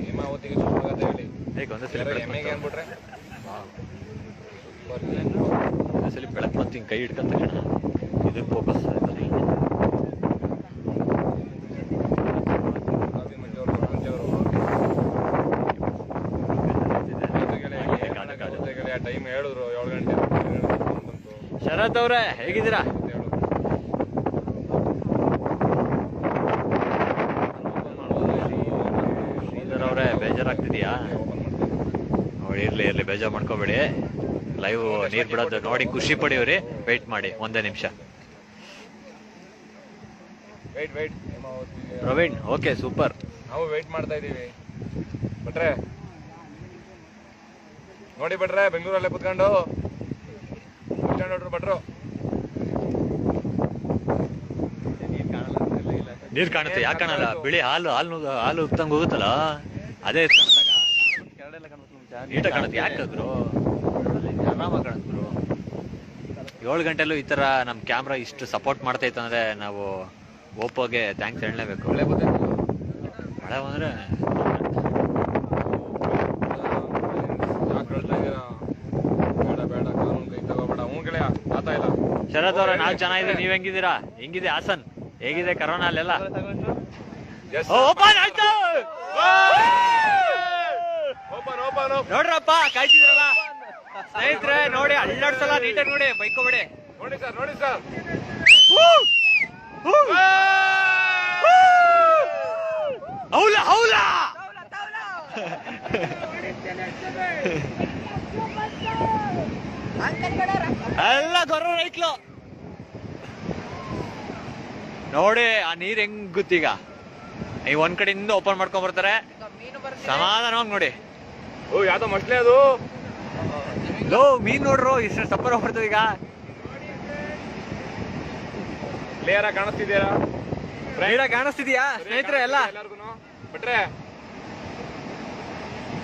ಹೇಮಾವತಿಗೆ ಸುಸ್ವಾಗತ ಹೇಳಿ. ಹೇಗೆ ಒಂದೇ ಎಮ್ಮೆಗೆ ಅಂದ್ಬಿಟ್ರೆ ಸಲ ಬೆಳಕು ಮತ್ತೆ ಹಿಂಗೆ ಕೈ ಹಿಡ್ಕೊಂತ ಇದಕ್ಕೆ ಫೋಕಸ್ ಆಯ್ತದೆ. ಟೈಮ್ ಹೇಳಿದ್ರು 7 ಗಂಟೆ. ಶರತ್ ಅವ್ರೆ ಹೇಗಿದ್ದೀರಾ? ಶ್ರೀಧರ್ ಅವ್ರೆ ಬೇಜಾರಾಗ್ತಿದ್ಯಾ? ನೋಡಿ ಇರ್ಲಿ ಬೇಜಾರು ಮಾಡ್ಕೋಬೇಡಿ. ಲೈವ್ ನೀರ್ ಬಿಡೋದು ನೋಡಿ ಖುಷಿ ಪಡಿಯೋರಿ. ವೆಯ್ಟ್ ಮಾಡಿ 1 ನಿಮಿಷ. Wait Praveen okay super. ನಾವು ವೆಯ್ಟ್ ಮಾಡ್ತಾ ಇದೀವಿ. ಬಟ್ರೆ ನೋಡಿ, ಬಟ್ರೆ ಬೆಂಗಳೂರಲ್ಲೇ ಕುತ್ಕೊಂಡು ನೋಡ್ರು ಬಟ್ರು. ನೀರ್ ಕಾಣುತ್ತೆ, ಯಾಕೆ ಕಾಣಲ್ಲ? ಬಿಳಿ ಹಾಲು ಉತ್ತಂಗ್ ಹೋಗುತ್ತಲ್ಲ, ಅದೇ ನೀಟಾಗಿ ಕಾಣುತ್ತೆ. ಯಾಕೆ ಬ್ರೋ? ಆರಾಮಾಗಿ ಕಾಣುತ್ತೆ ಬ್ರೋ. 7 ಗಂಟೆಲ್ಲೂ ಈ ತರ ನಮ್ ಕ್ಯಾಮ್ರಾ ಇಷ್ಟು ಸಪೋರ್ಟ್ ಮಾಡ್ತೈತೆ ಅಂದ್ರೆ ನಾವು ಓಪೋಗೆ ಥ್ಯಾಂಕ್ಸ್ ಹೇಳಲೇಬೇಕು. ಮಳೆ ಬಂದ್ರೆ ಬೇಡ ಕಾನೂನು ಕೈ ತಗೋಬೇಡ. ಹ್ಞೂ ಗೆಳೆಯ ಆತ ಇಲ್ಲ. ಶರತ್ ಅವ್ರ ನಾವ್ ಚೆನ್ನಾಗಿದೆ, ನೀವ್ ಹೆಂಗಿದ್ದೀರಾ? ಹೆಂಗಿದೆ ಹಾಸನ್? ಹೇಗಿದೆ ಕರೋನಾ ಅಲ್ಲೆಲ್ಲ? ನೋಡ್ರಪ್ಪ ಕಾಯ್ತಿದ್ರಲ್ಲ ಸ್ನೇಹಿತರೆ, ನೋಡಿ ಅಲ್ಲಾಡ್ಸಲ್ಲ, ನೀಟಾಗಿ ನೋಡಿ, ಬೈಕೋಬೇಡಿ. ನೋಡಿ ಸರ್ ಹೌಲಾ ಎಲ್ಲ ಗೊರ ರೈತ್ಲು ನೋಡಿ. ಆ ನೀರ್ ಹೆಂಗ್ ಗೊತ್ತೀಗ, ಈ ಒಂದ್ ಕಡೆಯಿಂದ ಓಪನ್ ಮಾಡ್ಕೊಂಡ್ ಬರ್ತಾರೆ, ಸಮಾಧಾನವಾಗಿ ನೋಡಿ. ಓ ಯಾವ್ದೋ ಮಸ್ಲೆ ಅದು. ಲೋ ಮೀನ್ ನೋಡ್ರು ಇಷ್ಟ ಸಪ್ಪರ ಬರ್ತದೆ ಈಗ. ಕ್ಲಿಯರ್ ಆಗಿ ಕಾಣಿಸ್ತಿದ್ಯಾ? ಕಾಣಿಸ್ತಿದ್ಯಾ ಸ್ನೇಹಿತರೆ ಎಲ್ಲ? ಎಲ್ಲಾರ್ಗು ಬಿಟ್ರೆ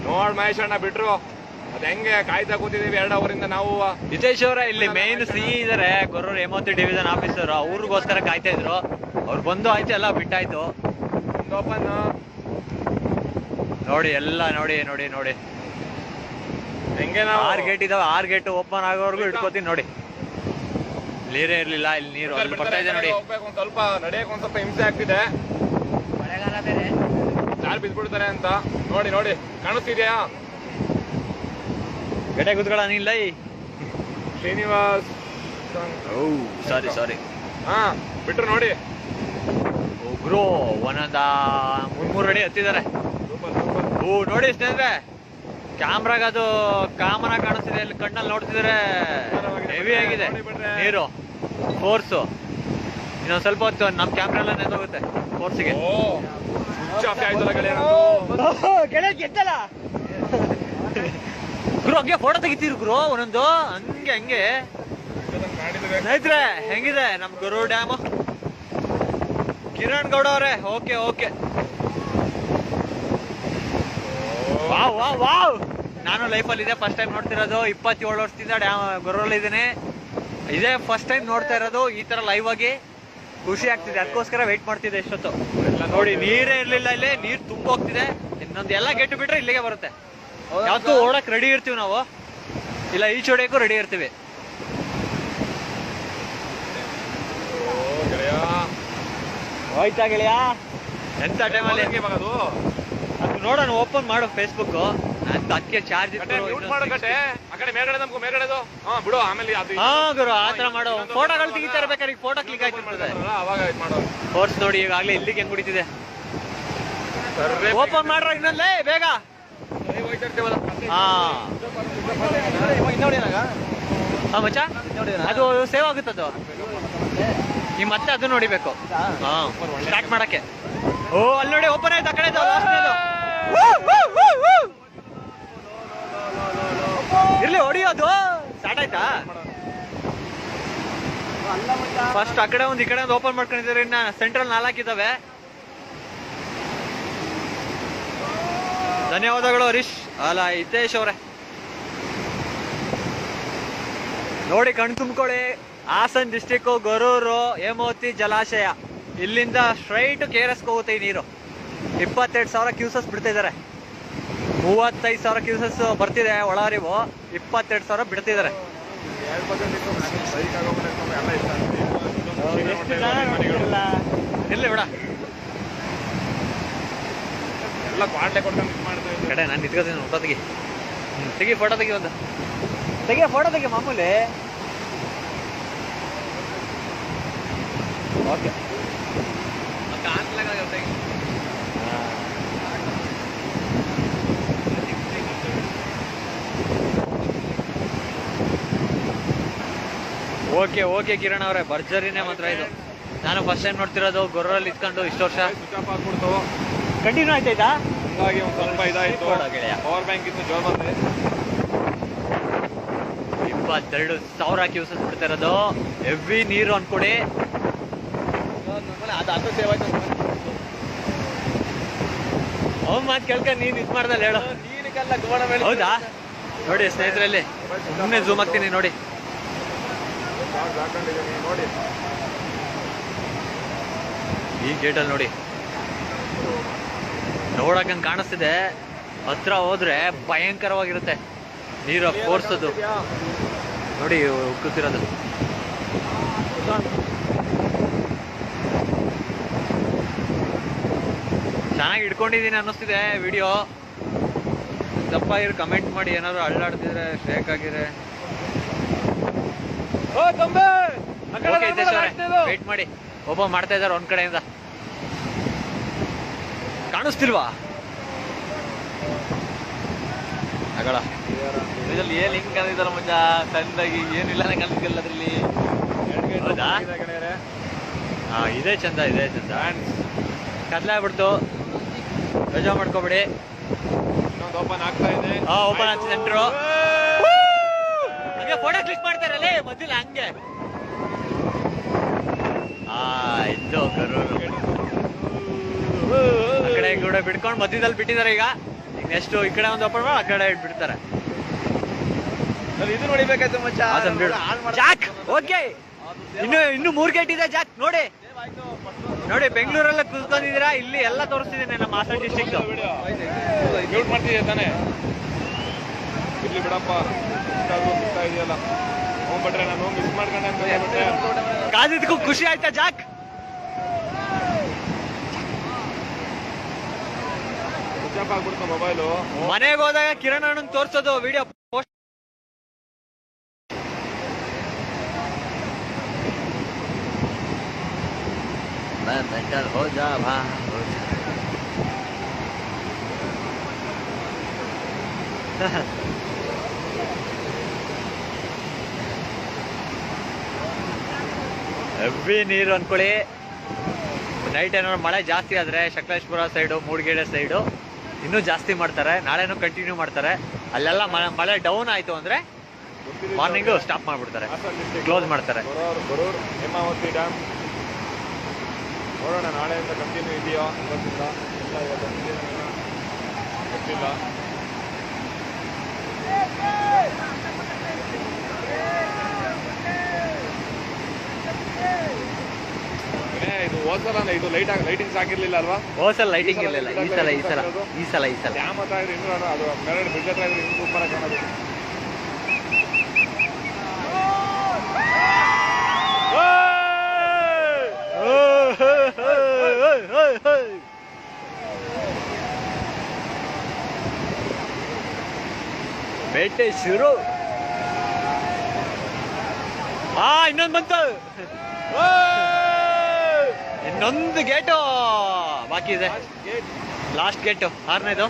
ನೋಡ್ ಮಹೇಶ್ ಅಣ್ಣ ಬಿಟ್ರು. ಅದ್ ಹೆಂಗೆ ಕಾಯ್ತಾ ಕೂತಿದೀವಿ 2 ಅವರಿಂದ ನಾವು. ನಿತೇಶ್ ಅವರ ಇಲ್ಲಿ ಮೇನ್ ಸಿ ಇದಾರೆ, ಗೊರೂರು ಹೇಮಾವತಿ ಡಿವಿಷನ್ ಆಫೀಸರ್, ಅವ್ರಿಗೋಸ್ಕರ ಕಾಯ್ತಾ ಇದ್ರು. ಅವ್ರು ಬಂದು ಆಯ್ತು, ಎಲ್ಲ ಬಿಟ್ಟಾಯ್ತು. ಓಪನ್ ನೋಡಿ ಎಲ್ಲ ನೋಡಿ ಹೆಂಗೆ ನಾವು 6 ಗೇಟ್ ಇದಾವೆ. 6 ಗೇಟ್ ಓಪನ್ ಆಗೋವರೆಗೂ ಇಟ್ಕೋತೀನಿ ನೋಡಿ. ನೀರೇ ಇರ್ಲಿಲ್ಲ, ಇಲ್ಲಿ ನೀರು ಅಲ್ಲಿ ಬರ್ತಾ ಇದೆ ನೋಡಿ. ಒಂದ್ ಸ್ವಲ್ಪ ನಡೆಯಕ್ ಒಂದ್ ಸ್ವಲ್ಪ ಹಿಂಸೆ ಆಗ್ತಿದೆ, ಯಾರು ಬಿದ್ಬಿಡ್ತಾರೆ ಅಂತ. ನೋಡಿ ಕಾಣಿಸ್ತಿದ್ಯಾ? ಗಡೆ ಕೂತ್ಕೊಳ್ಳ ನೀಲ್ಲ. ಶ್ರೀನಿವಾಸ್ ಸಾರಿ ಹಾ ಬಿಟ್ರು ನೋಡಿ. ಒಬ್ರು ಒಂದೊಂದ 3 ಅಡಿ ಹತ್ತಿದ್ದಾರೆ. ನೋಡಿ ಸ್ನೇಹಿತರೆ, ಕ್ಯಾಮ್ರಾಗ ಅದು ಕಾಮನ್ ಆಗಿ ಕಾಣಿಸ್ತಿದೆ, ಇಲ್ಲಿ ಕಣ್ಣಲ್ಲಿ ನೋಡ್ತಿದ್ರೆ ಹೆವಿ ಆಗಿದೆ ನೀರು, ಫೋರ್ಸು. ಇನ್ನೊಂದ್ ಸ್ವಲ್ಪ ಹೊತ್ತು ನಮ್ ಕ್ಯಾಮ್ರಾ ಎಲ್ಲ ನೆನೋಗುತ್ತೆ ಫೋರ್ಸ್ಗೆ. ಗುರು ಹಂಗೆ ಫೋಟೋ ತೆಗಿತೀರಿ ಗುರು ಒಂದೊಂದು, ಹಂಗೆ ಸ್ನೇಹಿತರೆ. ಹೆಂಗಿದೆ ನಮ್ ಗುರು ಡ್ಯಾಮ್? ಕಿರಣ್ ಗೌಡ ಅವರೇ ಓಕೆ. ವಾವ್ ನಾನು ಲೈಫಲ್ಲಿ ಇದೇ ಫಸ್ಟ್ ಟೈಮ್ ನೋಡ್ತಿರೋದು. 27 ವರ್ಷದಿಂದ ಡ್ಯಾಮ್ ಗೊರೂರಲ್ಲಿ ಇದ್ದೀನಿ. ಇದೇ ಫಸ್ಟ್ ಟೈಮ್ ನೋಡ್ತಾ ಇರೋದು ಈ ತರ ಲೈವ್ ಆಗಿ. ಖುಷಿ ಆಗ್ತಿದೆ, ಅದಕ್ಕೋಸ್ಕರ ವೆಯ್ಟ್ ಮಾಡ್ತಿದ್ದೆ ಇಷ್ಟೊತ್ತು. ನೋಡಿ ನೀರೇ ಇರ್ಲಿಲ್ಲ, ಇಲ್ಲಿ ನೀರ್ ತುಂಬ ಹೋಗ್ತಿದೆ. ಇನ್ನೊಂದು ಎಲ್ಲ ಗೆಟ್ಟು ಬಿಟ್ರೆ ಇಲ್ಲಿಗೆ ಬರುತ್ತೆ. ಯಾವತ್ತೂ ಓಡಕ್ ರೆಡಿ ಇರ್ತೀವಿ ನಾವು, ಇಲ್ಲ ಈಚ್ ಹೊಡೆಯಕ್ಕೂ ರೆಡಿ ಇರ್ತೀವಿ. ಹೋಯ್ತಾ ಗೆಳೆಯ? ಎಂತ ಟೈಮಲ್ಲಿ ಅದು ನೋಡೋಣ, ಓಪನ್ ಮಾಡು ಫೇಸ್ಬುಕ್. ನಂದು ಅದಕ್ಕೆ ಚಾರ್ಜ್ ಮೇಲ್ಗಡೆ ನಮ್ಗೆ ಮೇಲ್ಗಡೆದು ಬಿಡು. ಆಮೇಲೆ ಹಾ ಗುರು ಆತರ ಮಾಡೋ. ಫೋಟೋಗಳು ತೆಗಿತಾ ಇರ್ಬೇಕಾದ್ರೆ ಈಗ ಫೋಟೋ ಕ್ಲಿಕ್ ಆಯ್ತಿರ್ತದೆ. ಅವಾಗ ಮಾಡೋ ಫೋರ್ಸ್ ನೋಡಿ ಈಗಾಗಲೇ ಇಲ್ಲಿಗೆ ಹೆಂಗ್ ಕುಡಿತಿದೆ. ಓಪನ್ ಮಾಡ್ರ ಇನ್ನೊಂದೇ ಬೇಗ. ಹಾ ಮಚ್ಚ, ಅದು ಸೇವ್ ಆಗುತ್ತದು. ನೀವು ಮತ್ತೆ ಅದು ನೋಡಿಬೇಕು. ಹಾ ಸ್ಟಾರ್ಟ್ ಮಾಡಕ್ಕೆ. ಓ ಅಲ್ಲಿ ನೋಡಿ ಓಪನ್ ಆಯ್ತು ಆ ಕಡೆ. ಇರ್ಲಿ ಹೊಡಿಯೋದು. ಸ್ಟಾರ್ಟ್ ಆಯ್ತಾ? ಫಸ್ಟ್ ಆ ಕಡೆ ಒಂದು ಈ ಕಡೆ ಒಂದು ಓಪನ್ ಮಾಡ್ಕೊಂಡಿದ್ದಾರೆ. ಇನ್ನ ಸೆಂಟ್ರಲ್ 4 ಇದಾವೆ. ಧನ್ಯವಾದಗಳು ಹರೀಶ್ ಅಲ್ಲ ಹಿತೇಶ್ ಅವರೇ. ನೋಡಿ ಕಣ್ ತುಂಬ್ಕೊಳ್ಳಿ. ಹಾಸನ್ ಡಿಸ್ಟಿಕ್ ಗೊರೂರು ಹೇಮಾವತಿ ಜಲಾಶಯ, ಇಲ್ಲಿಂದ ಸ್ಟ್ರೈಟ್ KRS ಹೋಗುತ್ತೆ ಈ ನೀರು. 22,000 ಕ್ಯೂಸಸ್ ಬಿಡ್ತಾ ಇದಾರೆ. 35,000 ಕ್ಯೂಸಸ್ ಬರ್ತಿದೆ ಒಳಹರಿವು, 22,000 ಬಿಡ್ತಿದ್ದಾರೆ. ಇರ್ಲಿ ಬಿಡ ಎಲ್ಲ ಕ್ವಾಟ್ಲೆ ಕೊಡ್ಕೊಂಡು ಮಿಸ್ ಮಾಡ್ತಾ ಇದ್ದೀವಿ. ಕಡೆ ನಾನು ನಿಂತ್ಕೋತೀನಿ. ಫೋಟೋ ತೆಗಿ. ತೆಗಿ ಫೋಟೋ ತೆಗಿ. ಒಂದು ಫೋಟೋ ತೆಗಿ ಮಾಮೂಲಿ. ಓಕೆ ಓಕೆ ಓಕೆ ಕಿರಣ್ ಅವರೇ, ಭರ್ಜರಿನೇ ಮಾತ್ರ ಇದು. ನಾನು ಫಸ್ಟ್ ಟೈಮ್ ನೋಡ್ತಿರೋದು ಗೊರ್ರಲ್ಲಿ ಇತ್ಕೊಂಡು ಇಷ್ಟು ವರ್ಷ. ಸ್ವಿಚ್ ಆಫ್ ಆಗ್ಬಿಡ್ತು. ಕಂಟಿನ್ಯೂ ಆಯ್ತಾಯ್ತಾ? ಹಂಗಾಗಿ ಒಂದು ಸ್ವಲ್ಪ ಇದಾಯ್ತು. ಪವರ್ ಬ್ಯಾಂಕ್ ಇತ್ತು ಜೋರ್ ಬಂದ್ರೆ 22,000 ಕ್ಯೂಸಸ್ ಬಿಡ್ತಾ ಇರೋದು. ಹೆವಿ ನೀರು ಅನ್ಕೊಡಿ. ಅದು ಸೇವ್ ಆಯ್ತು. ಅವ್ನ ಮಾತು ಕೇಳ್ಕ ನೀನ್ ಇದ್ ಮಾಡ್ದಲ್ಲ ಹೇಳು. ಹೌದಾ? ನೋಡಿ ಸ್ನೇಹಿತರಲ್ಲಿ ಸುಮ್ಮನೆ ಝೂಮ್ ಆಗ್ತೀನಿ ನೋಡಿ. ನೋಡಿ ಈ ಗೇಟಲ್ಲಿ ನೋಡಿ, ನೋಡಕ್ ಹಂಗ್ ಕಾಣಿಸ್ತಿದೆ. ಹತ್ರ ಹೋದ್ರೆ ಭಯಂಕರವಾಗಿರುತ್ತೆ ನೀರು ಫೋರ್ಸ್. ಅದು ನೋಡಿ ಉಕ್ಕುತ್ತಿರೋದು. ಚೆನ್ನಾಗಿ ಹಿಡ್ಕೊಂಡಿದ್ದೀನಿ ಅನ್ನಿಸ್ತಿದೆ ವಿಡಿಯೋ. ತಪ್ಪ ಇರು ಕಮೆಂಟ್ ಮಾಡಿ. ಏನಾದ್ರು ಅಳ್ಳಾಡ್ತಿದ್ರೆ ಶೇಕ್ ಆಗಿದ್ರೆ ವೇಟ್ ಮಾಡಿ. ಓಪನ್ ಮಾಡ್ತಾ ಇದ್ದಾರೆ ಒಂದ್ ಕಡೆಯಿಂದ. ಕಾಣಿಸ್ತಿಲ್ವಾ? ಆಗಲ್ಲ ಇದ್ರಲ್ಲಿ ಏನ್ ಹಿಂಗ್ ಕಾಣಿದಾರ ಮಚ್ಚ, ಸಣ್ಣದಾಗಿ ಏನಿಲ್ಲ ಕಾಣಿಸ್ತಿಲ್ಲ ಅದ್ರಲ್ಲಿ. ಹೌದಾ? ಹಾ ಇದೇ ಚಂದ, ಇದೇ ಚಂದ. ಕತ್ಲಾಗ್ಬಿಡ್ತು, ರಜಾ ಮಾಡ್ಕೋಬಿಡಿ. ಇನ್ನೊಂದು ಓಪನ್ ಆಗ್ತಾ ಇದೆ. ಹಾ ಓಪನ್ ಆಗ್ತದೆ ಸೆಂಟ್ರು. ಹಂಗೆ ಫೋಟೋ ಕ್ಲಿಕ್ ಮಾಡ್ತಾರಲ್ಲೇ ಮೊದಲ ಹಂಗೆ. ಇದ್ದು ಕರೂರು ಆ ಕಡೆ ಕೂಡ ಬಿಡ್ಕೊಂಡು ಮಧ್ಯದಲ್ಲಿ ಬಿಟ್ಟಿದ್ದಾರೆ. ಈಗ ನೆಕ್ಸ್ಟ್ ಈ ಕಡೆ ಒಂದು ಓಪನ್ ಮಾಡಿ ಆ ಕಡೆ ಬಿಡ್ತಾರೆ. ಇದು ನೋಡಿಬೇಕಾಯ್ತು ಮಚ್ಚ. ಜಾಕ್ ಓಕೆ, ಇನ್ನು 3 ಗೇಟ್ ಇದೆ ಜಾಕ್. ನೋಡಿ ನೋಡಿ ಬೆಂಗಳೂರಲ್ಲ ಕೂತ್ಕೊಂಡಿದ್ದೀರಾ, ಇಲ್ಲಿ ಎಲ್ಲ ತೋರಿಸ್ತಿದ್ದೀನಿ ನಮ್ಮ ಹಾಸನ್ ಡಿಸ್ಟ್ರಿಕ್ಟ್. ಮ್ಯೂಟ್ ಮಾಡ್ತಿದ್ದೆ ತಾನೆ, ಇರ್ಲಿ ಬಿಡಪ್ಪ. ಸಿಗ್ತಾ ಇದೆಯಲ್ಲ ಹೋಗ್ಬಿಟ್ರೆ ನಾನು ಮಿಸ್ ಮಾಡ್ಕೊಂಡೆ. ಕಾದಿದ್ದಕ್ಕೂ ಖುಷಿ ಆಯ್ತಾ ಜಾಕ್? ಸ್ವಿಚ್ ಆಫ್ ಆಗ್ಬಿಡ್ತು ಮೊಬೈಲು. ಮನೆಗೆ ಹೋದಾಗ ಕಿರಣ್ ಅಣ್ಣಂಗ್ ತೋರ್ಸೋದು ವಿಡಿಯೋ ಪೋಸ್ಟ್. हो जा भा हो जा. ಹೆವಿ ನೀರು ಅನ್ಕೊಳ್ಳಿ. ನೈಟ್ ಏನಾದ್ರು ಮಳೆ ಜಾಸ್ತಿ ಆದ್ರೆ ಸಕಲೇಶ್ಪುರ ಸೈಡು, ಮೂಡಿಗೆರೆ ಸೈಡು ಇನ್ನೂ ಜಾಸ್ತಿ ಮಾಡ್ತಾರೆ. ನಾಳೆನೂ ಕಂಟಿನ್ಯೂ ಮಾಡ್ತಾರೆ. ಅಲ್ಲೆಲ್ಲ ಮಳೆ ಡೌನ್ ಆಯ್ತು ಅಂದ್ರೆ ಮಾರ್ನಿಂಗು ಸ್ಟಾಪ್ ಮಾಡ್ಬಿಡ್ತಾರೆ, ಕ್ಲೋಸ್ ಮಾಡ್ತಾರೆ. ಗೊರೂರು ಹೇಮಾವತಿ ಡ್ಯಾಮ್ ನೋಡೋಣ ನಾಳೆಯಿಂದ ಕಂಟಿನ್ಯೂ ಇದೆಯೋ ಗೊತ್ತಿಲ್ಲ. ಗೊತ್ತಿಲ್ಲ. ಇದು ಹೋದ ಹೋದ್ಸಲ ಇದು ಲೈಟಿಂಗ್ಸ್ ಹಾಕಿರ್ಲಿಲ್ಲ ಅಲ್ವಾ? ಹೋದ್ಸಲ ಲೈಟಿಂಗ್ ಇರಲಿಲ್ಲ, ಈ ಸಲ ಡ್ಯಾಮ್ ಹತ್ರ ಇದ್ರೆ ಇನ್ನೂ ಅದು ಮೇಲ್ಗಡೆ ಬ್ರಿಡ್ಜ್ ಹತ್ರ ಇದ್ರೆ ಇನ್ನೂ ಸೂಪರ್ ಆಗಿ ಕಾಣೋದು. ಬೇಟೆ ಶುರು. ಇನ್ನೊಂದು ಬಂತು, ಇನ್ನೊಂದು ಗೇಟು ಬಾಕಿ ಇದೆ. ಲಾಸ್ಟ್ ಗೇಟು 6ನೇದು.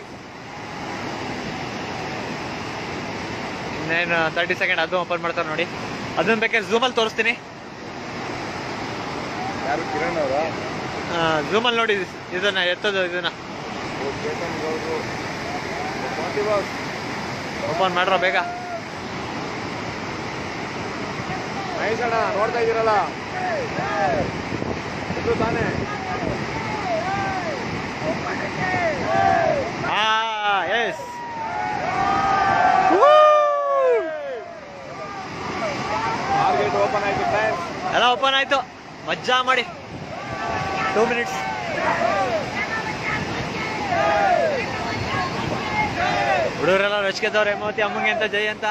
ಇನ್ನೇನು 30 ಸೆಕೆಂಡ್, ಅದು ಓಪನ್ ಮಾಡ್ತಾರೆ ನೋಡಿ. ಅದನ್ನ ಬೇಕಾದ್ರೆ ಝೂಮಲ್ಲಿ ತೋರಿಸ್ತೀನಿ. ಯಾರು ಕಿರಣ್ ಅವರ? ಝೂಮಲ್ಲಿ ನೋಡಿ ಇದನ್ನ ಎತ್ತದು. ಇದನ್ನ ಓಪನ್ ಮಾಡ್ರ ಬೇಗ. ಮಹೇಶ್ ಅಣ್ಣ ನೋಡ್ತಾ ಇದ್ದೀರಲ್ಲ, ಇದು ತಾನೇ? ಎಸ್, ಗೇಟ್ ಓಪನ್ ಆಯ್ತು ಫ್ರೆಂಡ್ಸ್. ಎಲ್ಲ ಓಪನ್ ಆಯ್ತು. ಮಜ್ಜಾ ಮಾಡಿ 2 ಮಿನಿಟ್ಸ್. ಹುಡುಗರೆಲ್ಲ ರಚಿಕೆದವ್ರೆ, ಹೇಮಾವತಿ ಅಮ್ಮಂಗೆ ಅಂತ ಜೈ ಅಂತ.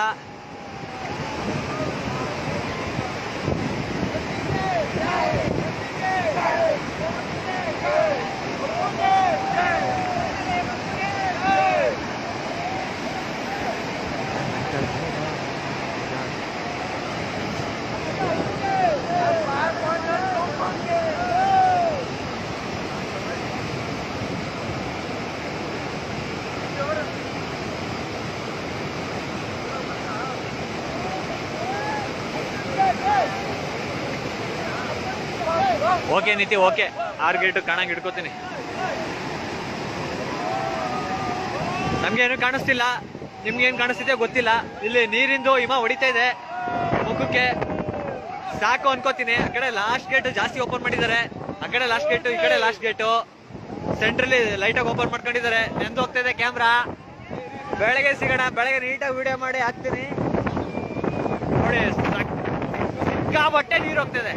ಓಕೆ ನೀತಿ, ಓಕೆ. 6 ಗೇಟು ಕಾಣಂಗೆ ಇಟ್ಕೋತೀನಿ. ನಮ್ಗೇನು ಕಾಣಿಸ್ತಿಲ್ಲ, ನಿಮ್ಗೇನು ಕಾಣಿಸ್ತಿದೆ ಗೊತ್ತಿಲ್ಲ. ಇಲ್ಲಿ ನೀರಿಂದು ಹಿಮ ಹೊಡಿತಾ ಇದೆ ಮುಖಕ್ಕೆ, ಸಾಕು ಅನ್ಕೋತೀನಿ. ಆ ಕಡೆ ಲಾಸ್ಟ್ ಗೇಟ್ ಜಾಸ್ತಿ ಓಪನ್ ಮಾಡಿದ್ದಾರೆ. ಆ ಕಡೆ ಲಾಸ್ಟ್ ಗೇಟು, ಈ ಕಡೆ ಲಾಸ್ಟ್ ಗೇಟು. ಸೆಂಟ್ರಲ್ಲಿ ಲೈಟಾಗಿ ಓಪನ್ ಮಾಡ್ಕೊಂಡಿದ್ದಾರೆ. ನೆಂದು ಹೋಗ್ತಾ ಇದೆ ಕ್ಯಾಮ್ರಾ. ಬೆಳಗ್ಗೆ ಸಿಗೋಣ, ಬೆಳಗ್ಗೆ ನೀಟಾಗಿ ವಿಡಿಯೋ ಮಾಡಿ ಹಾಕ್ತೀನಿ ನೋಡಿ. ಸಿಕ್ಕಾಬಟ್ಟೆ ನೀರು ಹೋಗ್ತಿದೆ,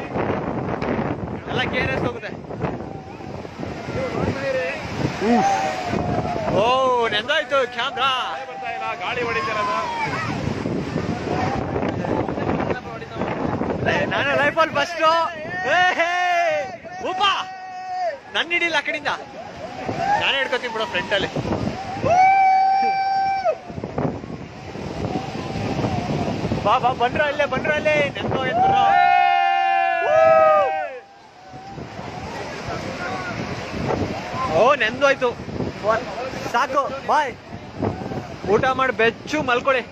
ಎಲ್ಲ KRS ಹೋಗುತ್ತೆ. ಓ, ನೆಂದಾಯ್ತು ಕ್ಯಾಮ್ರಾ. ಬರ್ತಾ ಇಲ್ಲ, ಗಾಳಿ ಹೊಡಿತಿರೋದು. ನಾನು ಲೈಫಲ್ಲಿ ಫಸ್ಟು. ಉಪ್ಪ ನನ್ನ ಹಿಡಿಲ್ಲ, ಆ ಕಡೆಯಿಂದ ನಾನೇ ಹಿಡ್ಕೋತೀನಿ ಬಿಡೋ ಫ್ರಂಟಲ್ಲಿ. ಬಾ ಬಂದ್ರ ಅಲ್ಲೇ ನೆಂದೋ ಎದ್ದು. ಓ, ನೆಂದೋಯ್ತು. ಸಾಕು, ಬಾಯ್. ಊಟ ಮಾಡಿ ಬೆಚ್ಚು ಮಲ್ಕೊಳ್ಳಿ.